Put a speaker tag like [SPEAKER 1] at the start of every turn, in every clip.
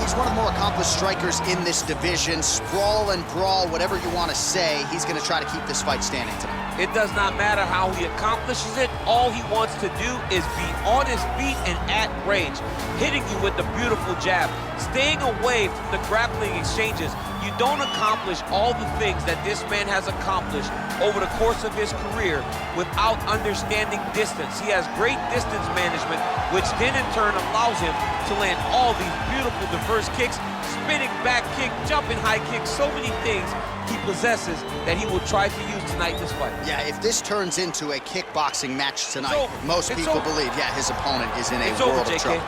[SPEAKER 1] he's one of the more accomplished strikers in this division. Sprawl and brawl, whatever you want to say, he's going to try to keep this fight standing tonight.
[SPEAKER 2] It does not matter how he accomplishes it. All he wants to do is be on his feet and at range, hitting you with the beautiful jab, staying away from the grappling exchanges. You don't accomplish all the things that this man has accomplished over the course of his career without understanding distance. He has great distance management, which then in turn allows him to land all these beautiful diverse kicks, spinning back kick, jumping high kick, so many things he possesses that he will try to use tonight in this fight.
[SPEAKER 1] Yeah, if this turns into a kickboxing match tonight, most people believe, yeah, his opponent is in a world of trouble.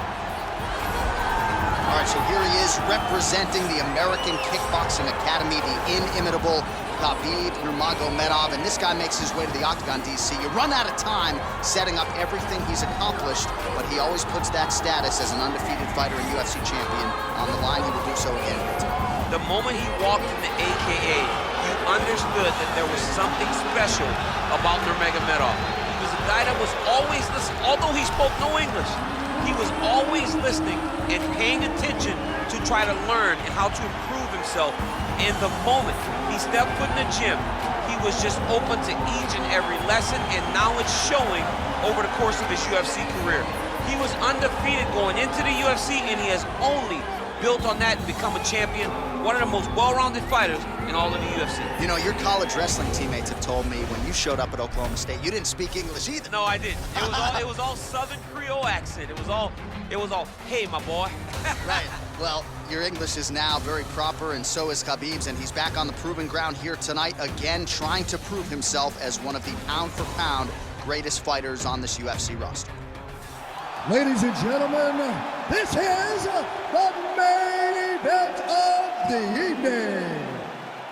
[SPEAKER 1] All right, so here he is representing the American Kickboxing Academy, the inimitable Khabib Nurmagomedov, and this guy makes his way to the octagon, DC. You run out of time setting up everything he's accomplished, but he always puts that status as an undefeated fighter and UFC champion on the line. He will do so again here tonight.
[SPEAKER 2] The moment he walked in the AKA, you understood that there was something special about Nurmagomedov. He was a guy that was always listening, although he spoke no English. He was always listening and paying attention to try to learn and how to improve himself. And the moment he stepped foot in the gym, he was just open to each and every lesson and knowledge showing over the course of his UFC career. He was undefeated going into the UFC, and he has only built on that and become a champion, one of the most well-rounded fighters in all of the UFC.
[SPEAKER 1] You know, your college wrestling teammates have told me when you showed up at Oklahoma State, you didn't speak English either.
[SPEAKER 2] No, I didn't. It was all Southern Creole accent. It was all, hey, my boy.
[SPEAKER 1] Right. Well, your English is now very proper, and so is Khabib's, and he's back on the proving ground here tonight, again, trying to prove himself as one of the pound-for-pound greatest fighters on this UFC roster.
[SPEAKER 3] Ladies and gentlemen, this is the main event of the evening.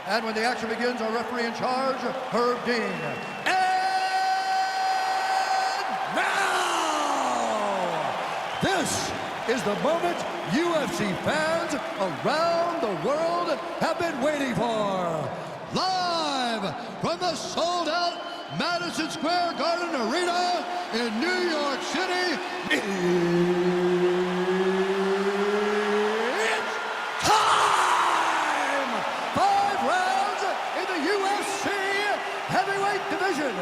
[SPEAKER 3] And when the action begins, our referee in charge, Herb Dean. And now, this is the moment UFC fans around the world have been waiting for. Live from the sold-out Madison Square Garden Arena in New York City, it's time! 5 rounds in the UFC heavyweight division.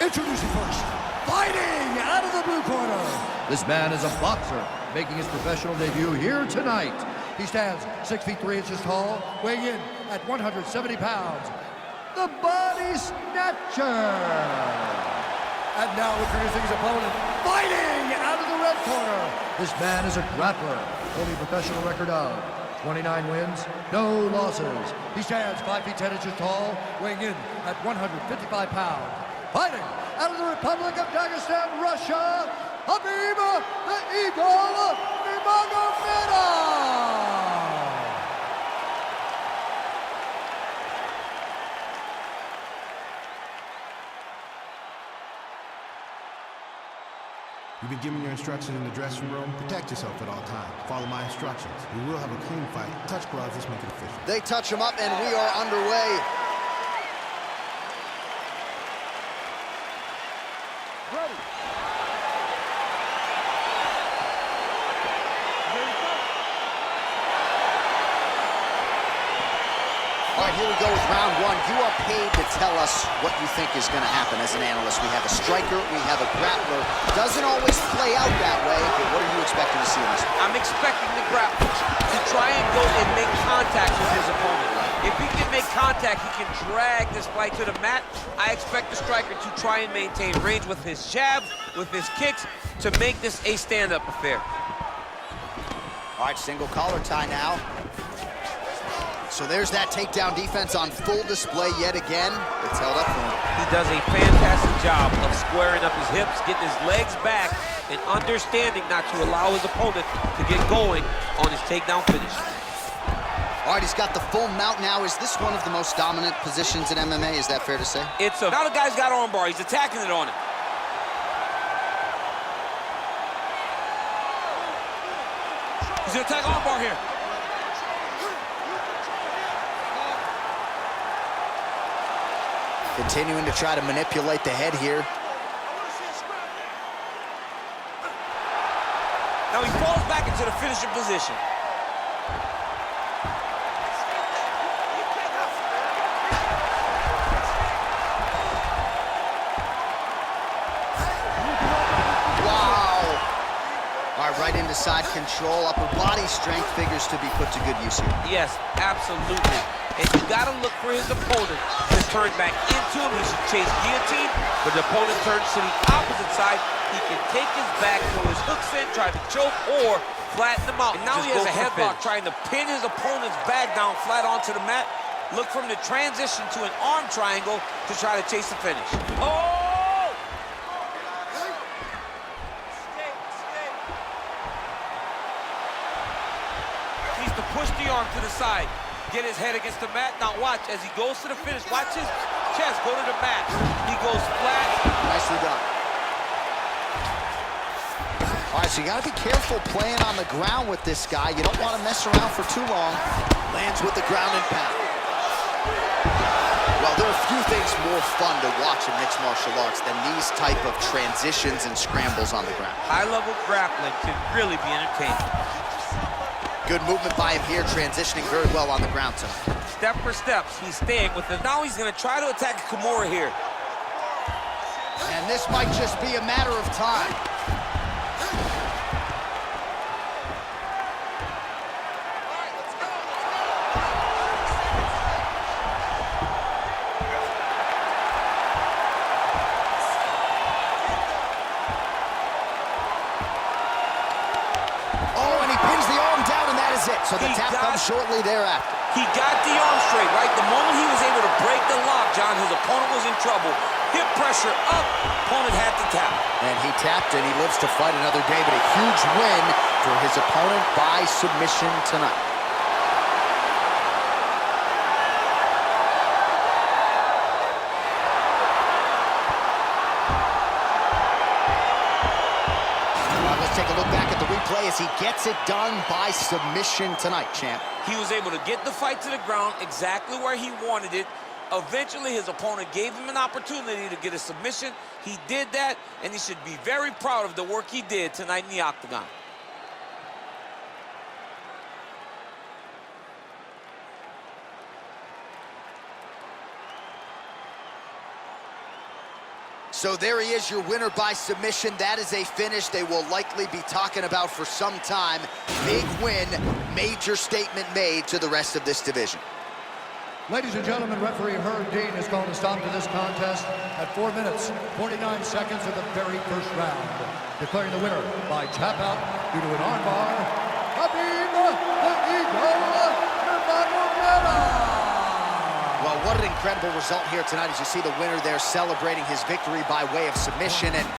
[SPEAKER 3] Introducing first, fighting out of the blue corner. This man is a boxer making his professional debut here tonight. He stands 6 feet 3 inches tall, weighing in at 170 pounds. The Body Snatcher. And now introducing his opponent, fighting out of the red corner. This man is a grappler, holding a professional record of 29 wins, no losses. He stands 5 feet 10 inches tall, weighing in at 155 pounds. Fighting out of the Republic of Dagestan, Russia, Khabib the Eagle Nurmagomedov.
[SPEAKER 4] You've been given your instructions in the dressing room. Protect yourself at all times. Follow my instructions. We will have a clean fight. Touch gloves, let's make it official.
[SPEAKER 1] They touch him up, and we are underway.
[SPEAKER 3] Ready.
[SPEAKER 1] All right, here we go with round one. You are paid to tell us what you think is going to happen as an analyst. We have a striker, we have a grappler. Doesn't always play out that way, but what are you expecting to see in this one?
[SPEAKER 2] I'm expecting the grappler to try and go and make contact with his opponent. If he can make contact, he can drag this fight to the mat. I expect the striker to try and maintain range with his jabs, with his kicks, to make this a stand-up affair.
[SPEAKER 1] All right, single collar tie now. So there's that takedown defense on full display yet again. It's held up for him.
[SPEAKER 2] He does a fantastic job of squaring up his hips, getting his legs back, and understanding not to allow his opponent to get going on his takedown finish.
[SPEAKER 1] All right, he's got the full mount now. Is this one of the most dominant positions in MMA? Is that fair to say?
[SPEAKER 2] Now the guy's got arm bar. He's attacking it on him. He's gonna attack arm bar here.
[SPEAKER 1] Continuing to try to manipulate the head here.
[SPEAKER 2] Now he falls back into the finishing position.
[SPEAKER 1] All right, right into side control. Upper body strength figures to be put to good use here.
[SPEAKER 2] Yes, absolutely. And you gotta look for his opponent to turn back into him. He should chase guillotine, but the opponent turns to the opposite side. He can take his back, throw his hooks in, try to choke, or flatten him out. And now he has a headlock trying to pin his opponent's back down flat onto the mat. Look for him to transition to an arm triangle to try to chase the finish. Oh! Needs to push the arm to the side. Get his head against the mat. Now watch as he goes to the finish. Watch his chest go to the mat. He goes flat.
[SPEAKER 1] Nicely done. All right, so you got to be careful playing on the ground with this guy. You don't want to mess around for too long. Lands with the ground and pound. Well, there are a few things more fun to watch in mixed martial arts than these type of transitions and scrambles on the ground.
[SPEAKER 2] High-level grappling can really be entertaining.
[SPEAKER 1] Good movement by him here, transitioning very well on the ground tonight.
[SPEAKER 2] Step for step, he's staying with it. Now he's going to try to attack Kimura here.
[SPEAKER 1] And this might just be a matter of time. So the tap comes shortly thereafter.
[SPEAKER 2] He got the arm straight, right? The moment he was able to break the lock, John, his opponent was in trouble. Hip pressure up, opponent had to tap.
[SPEAKER 1] And he tapped and he lives to fight another day, but a huge win for his opponent by submission tonight. Take a look back at the replay as he gets it done by submission tonight, champ.
[SPEAKER 2] He was able to get the fight to the ground exactly where he wanted it. Eventually, his opponent gave him an opportunity to get a submission. He did that, and he should be very proud of the work he did tonight in the octagon.
[SPEAKER 1] So there he is, your winner by submission. That is a finish they will likely be talking about for some time. Big win, major statement made to the rest of this division.
[SPEAKER 3] Ladies and gentlemen, referee Herb Dean has called a stop to this contest at 4 minutes, 49 seconds of the very first round. Declaring the winner by tap out due to an armbar, Khabib Nurmagomedov.
[SPEAKER 1] Well, what an incredible result here tonight as you see the winner there celebrating his victory by way of submission. And